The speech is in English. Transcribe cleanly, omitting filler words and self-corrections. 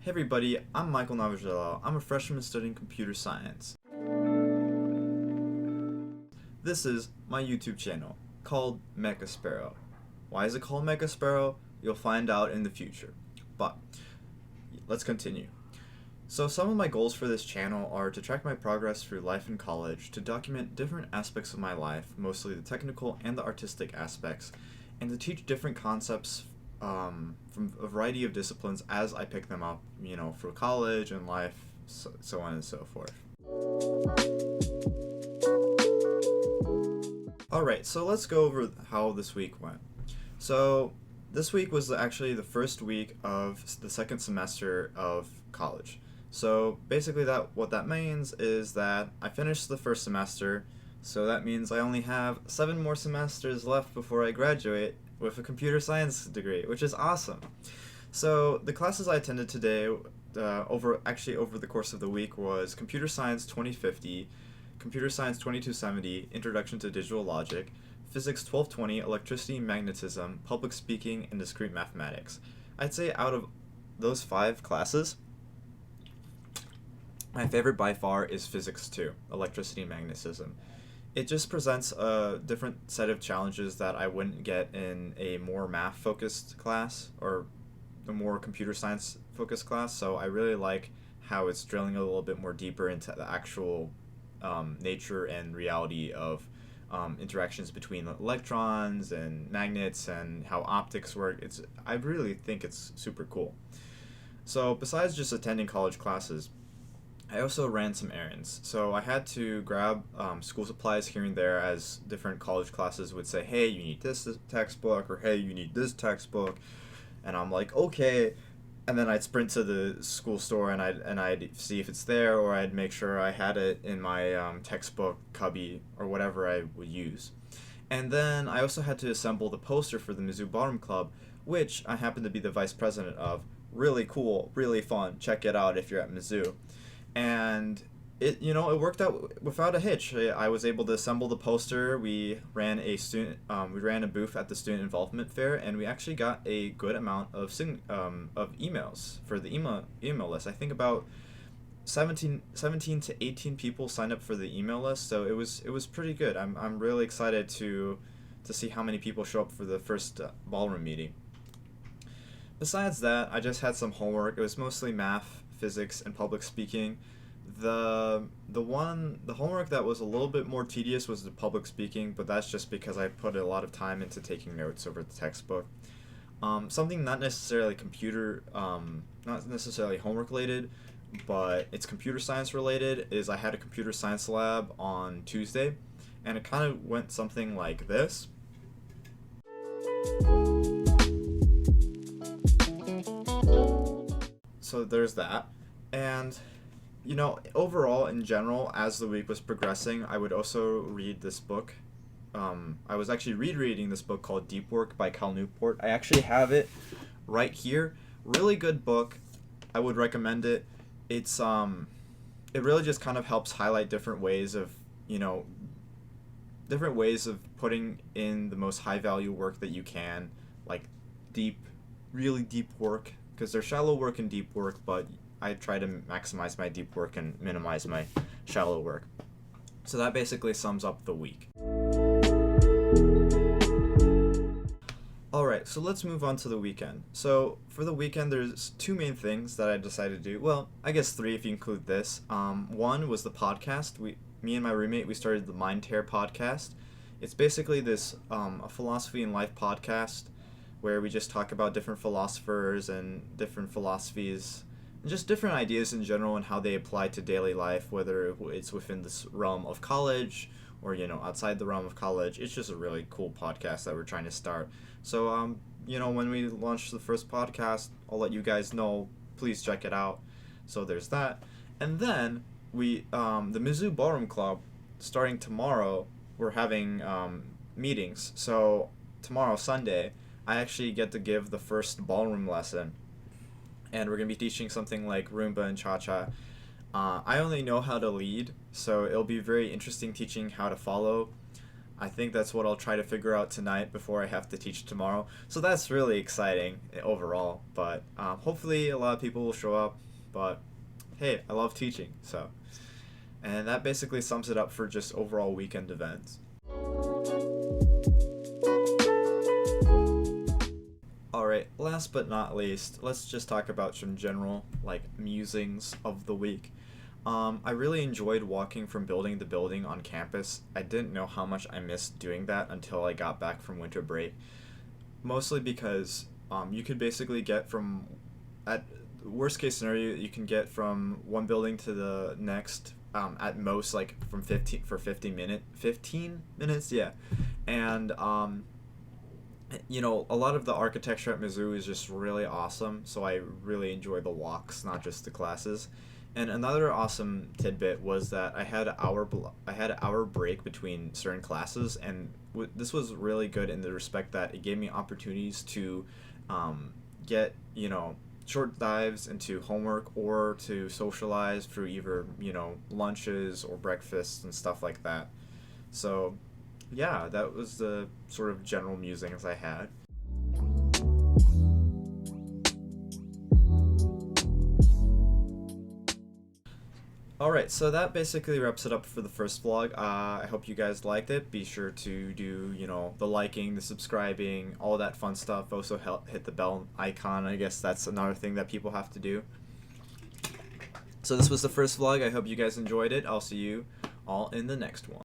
Hey everybody, I'm Michael Navagello. I'm a freshman studying computer science. This is my YouTube channel called Mechasparrow. Why is it called Mechasparrow? You'll find out in the future. But let's continue. So some of my goals for this channel are to track my progress through life in college, to document different aspects of my life, mostly the technical and the artistic aspects, and to teach different concepts from a variety of disciplines as I pick them up, for college and life, so on and so forth. Alright, so let's go over how this week went. So this week was actually the first week of the second semester of college. So basically what that means is that I finished the first semester, so that means I only have 7 more semesters left before I graduate with a computer science degree, which is awesome. So the classes I attended today over the course of the week was Computer Science 2050, Computer Science 2270, Introduction to Digital Logic, Physics 1220, Electricity and Magnetism, Public Speaking, and Discrete Mathematics. I'd say out of those 5 classes, my favorite by far is Physics 2, Electricity and Magnetism. It just presents a different set of challenges that I wouldn't get in a more math-focused class or a more computer science-focused class, so I really like how it's drilling a little bit more deeper into the actual nature and reality of interactions between electrons and magnets and how optics work. I really think it's super cool. So besides just attending college classes, I also ran some errands. So I had to grab school supplies here and there, as different college classes would say, hey, you need this textbook, or hey, you need this textbook. And I'm like, okay. And then I'd sprint to the school store and I'd see if it's there, or I'd make sure I had it in my textbook cubby or whatever I would use. And then I also had to assemble the poster for the Mizzou Ballroom Club, which I happen to be the vice president of. Really cool, really fun. Check it out if you're at Mizzou. And it worked out without a hitch. I was able to assemble the poster. We ran a booth at the student involvement fair, and we actually got a good amount of emails for the email list. I think about 17 to 18 people signed up for the email list, so it was pretty good. I'm really excited to see how many people show up for the first ballroom meeting. Besides that, I just had some homework. It was mostly math, physics, and public speaking. The homework that was a little bit more tedious was the public speaking, but that's just because I put a lot of time into taking notes over the textbook. Something not necessarily homework related, but it's computer science related, is I had a computer science lab on Tuesday, and it kind of went something like this. So there's that. And overall, in general, as the week was progressing, I would also read this book. I was actually rereading this book called Deep Work by Cal Newport. I actually have it right here. Really good book. I would recommend it. It's it really just kind of helps highlight different ways of putting in the most high value work that you can, like really deep work, because there's shallow work and deep work, but I try to maximize my deep work and minimize my shallow work. So that basically sums up the week. Alright, so let's move on to the weekend. So for the weekend, there's 2 main things that I decided to do. Well, I guess 3 if you include this. One was the podcast. Me and my roommate, we started the Mind Tear podcast. It's basically this a philosophy and life podcast where we just talk about different philosophers and different philosophies and just different ideas in general and how they apply to daily life, whether it's within this realm of college or outside the realm of college. It's just a really cool podcast that we're trying to start. So when we launch the first podcast, I'll let you guys know. Please check it out. So there's that. And then we the Mizzou Ballroom Club, starting tomorrow, we're having meetings. So tomorrow, Sunday, I actually get to give the first ballroom lesson, and we're going to be teaching something like Roomba and Cha-Cha. I only know how to lead, so it'll be very interesting teaching how to follow. I think that's what I'll try to figure out tonight before I have to teach tomorrow. So that's really exciting overall. But hopefully a lot of people will show up. But hey, I love teaching. So, and that basically sums it up for just overall weekend events. Alright, last but not least, let's just talk about some general, like, musings of the week. I really enjoyed walking from building to building on campus. I didn't know how much I missed doing that until I got back from winter break. Mostly because you could basically get from, at worst case scenario, you can get from one building to the next at most like from 15 minutes, yeah. And a lot of the architecture at Mizzou is just really awesome, so I really enjoy the walks, not just the classes. And another awesome tidbit was that I had an hour break between certain classes, and this was really good in the respect that it gave me opportunities to get short dives into homework or to socialize through either lunches or breakfasts and stuff like that. So yeah, that was the sort of general musings I had. Alright, so that basically wraps it up for the first vlog. I hope you guys liked it. Be sure to do, the liking, the subscribing, all that fun stuff. Also hit the bell icon. I guess that's another thing that people have to do. So this was the first vlog. I hope you guys enjoyed it. I'll see you all in the next one.